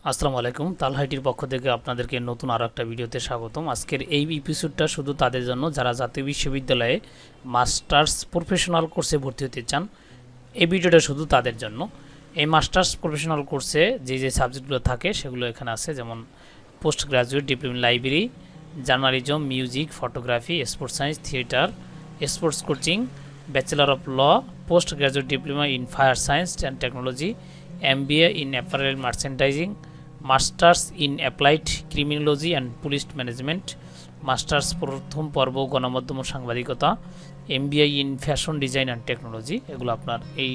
আসসালামু আলাইকুম। তালহাইটির পক্ষ থেকে আপনাদেরকে নতুন আরও একটা ভিডিওতে স্বাগতম। আজকের এই এপিসোডটা শুধু তাদের জন্য যারা জাতীয় বিশ্ববিদ্যালয়ে মাস্টার্স প্রফেশনাল কোর্সে ভর্তি হতে চান। এই ভিডিওটা শুধু তাদের জন্য। এই মাস্টার্স প্রফেশনাল কোর্সে যে সাবজেক্টগুলো থাকে সেগুলো এখানে আছে, যেমন post graduate diploma library, journalism, music, photography, sports science, theatre, sports coaching, bachelor of law, post graduate diploma in fire science and technology, MBA in apparel merchandising, masters in applied criminology and police management, masters প্রথম পর্ব গণমাধ্যম ও সাংবাদিকতা, MBA in fashion design and technology. এগুলো আপনার এই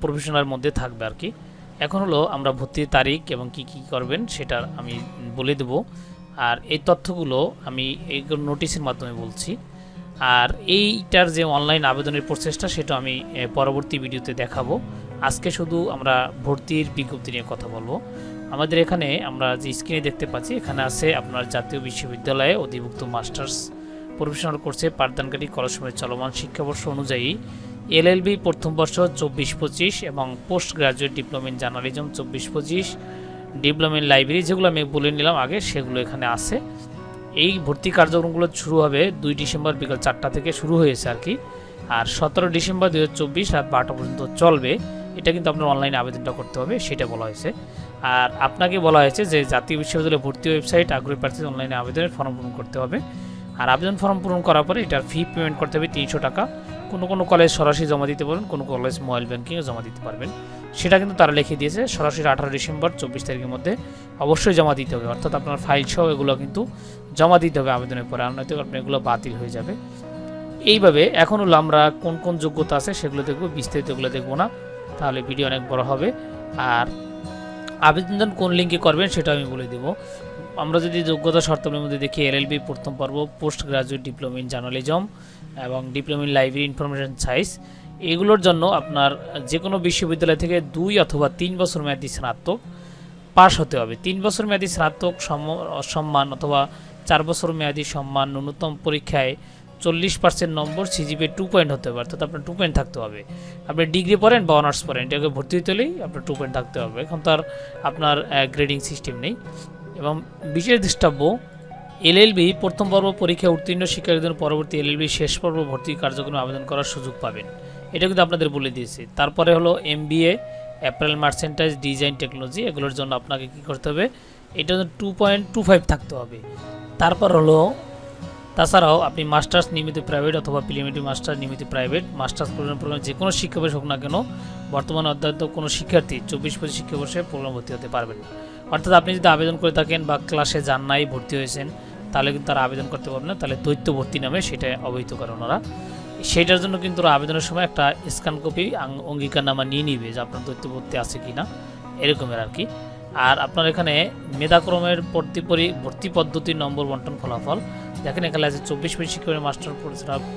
professional মধ্যে থাকবে আর কি। এখন হলো আমরা ভর্তির তারিখ এবং কি কি করবেন সেটা আমি বলে দেব, আর এই তথ্যগুলো আমি এই নোটিশের মাধ্যমে বলছি। আর এইটার যে অনলাইন আবেদনের প্রসেসটা সেটা আমি পরবর্তী ভিডিওতে দেখাবো। আজকে শুধু আমরা ভর্তির বিজ্ঞপ্তি নিয়ে কথা বলবো। আমাদের এখানে আমরা যে স্ক্রিনে দেখতে পাচ্ছি, এখানে আছে আপনার জাতীয় বিশ্ববিদ্যালয়ে অধিভুক্ত মাস্টার্স প্রফেশনাল কোর্সে পাঠদানকারী কলেজসমূহের চলমান শিক্ষাবর্ষ অনুযায়ী LLB প্রথম বর্ষ 24-25 এবং post graduate diploma in journalism 24-25, diploma in library যেগুলো আমি বলে নিলাম আগে, সেগুলো এখানে আছে। এই ভর্তি কার্যক্রমগুলো শুরু হবে 2 ডিসেম্বর বিকাল 4টা থেকে শুরু হয়েছে আর কি। আর 17 ডিসেম্বর 2024 রাত 12টা পর্যন্ত চলবে। এটা কিন্তু আপনার অনলাইনে আবেদনটা করতে হবে, সেটা বলা হয়েছে। আর আপনাকে বলা হয়েছে যে জাতীয় বিশ্ববিদ্যালয় ভর্তি ওয়েবসাইট আগ্রহী প্রার্থীদের অনলাইনে আবেদনের ফর্ম পূরণ করতে হবে। আর আবেদন ফর্ম পূরণ করার পরে এটার ফি পেমেন্ট করতে হবে 300 টাকা। কোনো কলেজ সরাসরি জমা দিতে পারবেন, কোনো কলেজ মোবাইল ব্যাঙ্কিংয়ে জমা দিতে পারবেন। সেটা কিন্তু তারা লিখে দিয়েছে, সরাসরি 18 ডিসেম্বর 24 তারিখের মধ্যে অবশ্যই জমা দিতে হবে। অর্থাৎ আপনার ফাইল সহ এগুলো কিন্তু জমা দিতে হবে আবেদনের পরে, আর নয়তো আপনার এগুলো বাতিল হয়ে যাবে। এইভাবে এখন হলো আমরা কোন কোন যোগ্যতা আছে সেগুলো দেখবো, বিস্তারিত এগুলো দেখবো না, তাহলে ভিডিও অনেক বড় হবে। আর আবেদন কোন লিঙ্কে করবেন সেটা আমি বলে দেব। আমরা যদি যোগ্যতা শর্তাবলীর মধ্যে দেখি, LLB প্রথম পর্ব, post graduate diploma in journalism এবং diploma in library information science, এগুলোর জন্য আপনার যে কোনো বিশ্ববিদ্যালয় থেকে 2 অথবা 3 বছর মেয়াদী স্নাতক পাস হতে হবে। 3 বছর মেয়াদী স্নাতক সম্মান অথবা 4 বছর মেয়াদী সম্মান, ন্যূনতম পরীক্ষায় 40% নম্বর, CGPA 2 পয়েন্ট হতে হবে, অর্থাৎ আপনার 2 পয়েন্ট থাকতে হবে। আপনি ডিগ্রি পড়েন বা অনার্স পড়েন, এটাকে ভর্তি হতে হলেই আপনার 2 পয়েন্ট থাকতে হবে। এখন তো আর আপনার গ্রেডিং সিস্টেম নেই। এবং বিশেষ দৃষ্টাব্য, LLB প্রথম পর্ব পরীক্ষায় উত্তীর্ণ শিক্ষার্থীদের পরবর্তী LLB শেষ পর্ব ভর্তি কার্যক্রমে আবেদন করার সুযোগ পাবেন, এটা কিন্তু আপনাদের বলে দিয়েছি। তারপরে হলো MBA অ্যাপারেল মার্চেন্টাইজ ডিজাইন টেকনোলজি, এগুলোর জন্য আপনাকে কী করতে হবে, এটা 2.25 থাকতে হবে। তারপর হলো তাছাড়াও আপনি মাস্টার্স নিয়মিত প্রাইভেট অথবা প্রিলিমিনারি মাস্টার্স নিয়মিত প্রাইভেট মাস্টার্স প্রোগ্রাম যে কোনো শিক্ষাবর্ষ হোক না কেন, বর্তমানে অধ্যয়িত কোনো শিক্ষার্থী 24-25 শিক্ষাবর্ষে প্রোগ্রাম ভর্তি হতে পারবেন না। অর্থাৎ আপনি যদি আবেদন করে থাকেন বা ক্লাসে যান নাই, ভর্তি হয়েছেন, তাহলে কিন্তু তারা আবেদন করতে পারবেন না। তাহলে দ্বৈত ভর্তি নামে সেটা অবহিত করে ওনারা। সেইটার জন্য কিন্তু আবেদনের সময় একটা স্ক্যান কপি অঙ্গীকারনামা নিয়ে নিবে যে আপনার দ্বৈত ভর্তি আছে কি না, এরকমের আর কি। আর আপনার এখানে মেধাক্রমের ভর্তি পদ্ধতির নম্বর বন্টন ফলাফল দেখেন, এখানে আছে 24-25 শিক্ষকের মাস্টার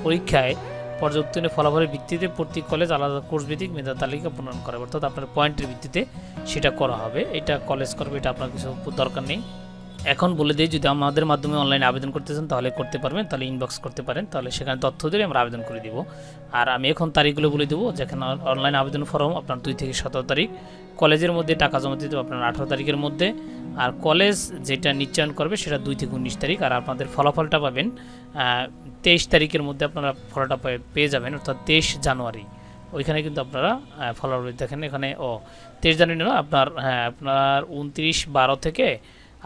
পরীক্ষায় পর্যায়ে উত্তীর্ণের ফলাফলের ভিত্তিতে প্রতি কলেজ আলাদা কোর্স ভিত্তিক মেধা তালিকা প্রণয়ন করা হবে, অর্থাৎ আপনার পয়েন্টের ভিত্তিতে সেটা করা হবে। এটা কলেজ করবে, এটা আপনার কিছু দরকার নেই। এখন বলে দিই, যদি আমাদের মাধ্যমে অনলাইনে আবেদন করতে চান তাহলে করতে পারবেন, তাহলে ইনবক্স করতে পারেন, তাহলে সেখানে তথ্য দিয়ে আমরা আবেদন করে দিব। আর আমি এখন তারিখগুলো বলে দেবো, যেখানে অনলাইন আবেদন ফর্ম আপনার 2 থেকে 17 তারিখ, কলেজের মধ্যে টাকা জমা দিতে হবে আপনার 18 তারিখের মধ্যে, আর কলেজ যেটা নিশ্চয়ন করবে সেটা 2 থেকে 19 তারিখ, আর আপনাদের ফলাফলটা পাবেন 23 তারিখের মধ্যে আপনারা ফলাফলটা পেয়ে যাবেন, অর্থাৎ 23 জানুয়ারি। ওইখানে কিন্তু আপনারা ফলাফল দেখেন, এখানে 23 জানুয়ারি না, আপনার আপনার 29/12 থেকে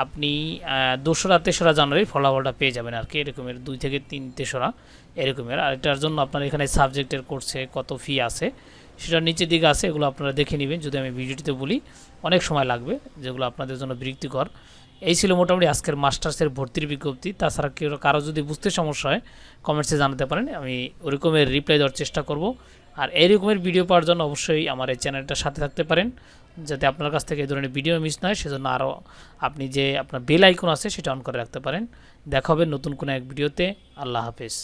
আপনি 2রা-3রা জানুয়ারির ফলাফলটা পেয়ে যাবেন আর কি, এরকমের 2 থেকে 3-3রা এরকমের। আর এটার জন্য আপনার এখানে সাবজেক্টের কোর্সে কত ফি আছে সেটা নিচের দিকে আছে, এগুলো আপনারা দেখে নেবেন। যদি আমি ভিডিওটিতে বলি অনেক সময় লাগবে, যেগুলো আপনাদের জন্য বিরক্তিকর। এই ছিল মোটামুটি আজকের মাস্টার্সের ভর্তির বিজ্ঞপ্তি। তাছাড়া কারো যদি বুঝতে সমস্যা হয় কমেন্টসে জানাতে পারেন, আমি ওরকমের রিপ্লাই দেওয়ার চেষ্টা করব। আর এই রকমের ভিডিও পাওয়ার জন্য অবশ্যই আমার এই চ্যানেলটার সাথে থাকতে পারেন, যাতে আপনার কাছ থেকে এই ধরনের ভিডিও মিস না হয়। সেজন্য আরও আপনি যে আপনার বেল আইকন আছে সেটা অন করে রাখতে পারেন। দেখা হবে নতুন কোনো এক ভিডিওতে। আল্লাহ হাফেজ।